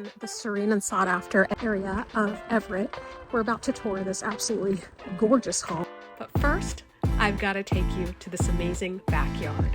in the serene and sought-after area of Everett. We're about to tour this absolutely gorgeous home. But first, I've got to take you to this amazing backyard.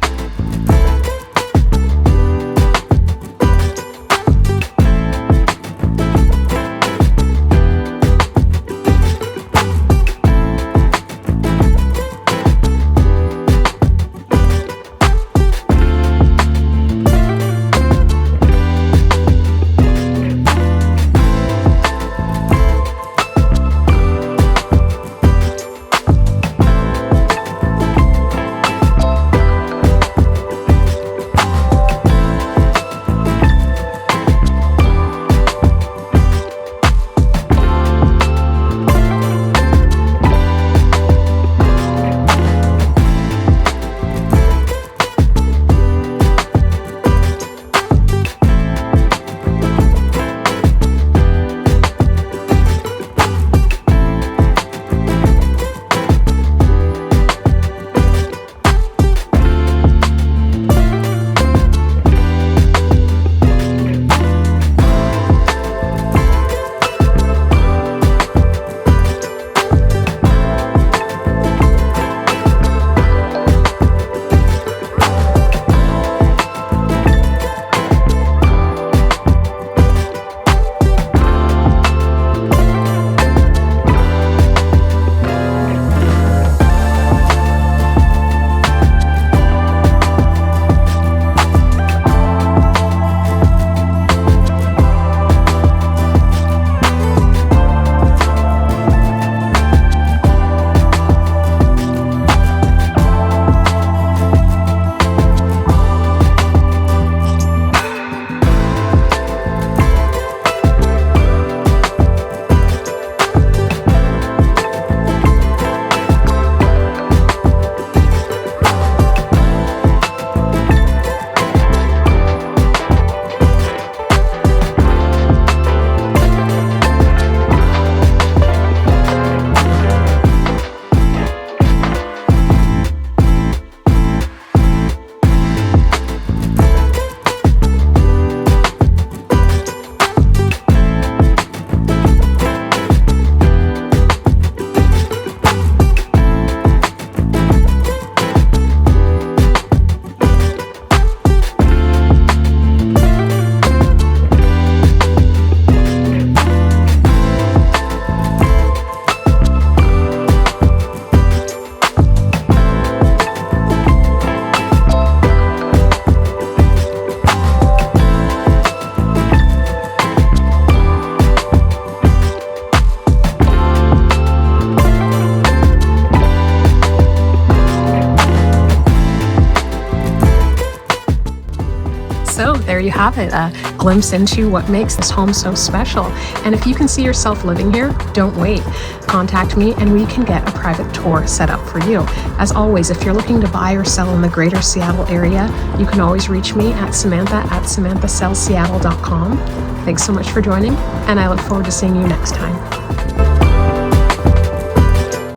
So there you have it, a glimpse into what makes this home so special. And if you can see yourself living here, don't wait. Contact me and we can get a private tour set up for you. As always, if you're looking to buy or sell in the greater Seattle area, you can always reach me at Samantha@SamanthaSellsSeattle.com. Thanks so much for joining, and I look forward to seeing you next time.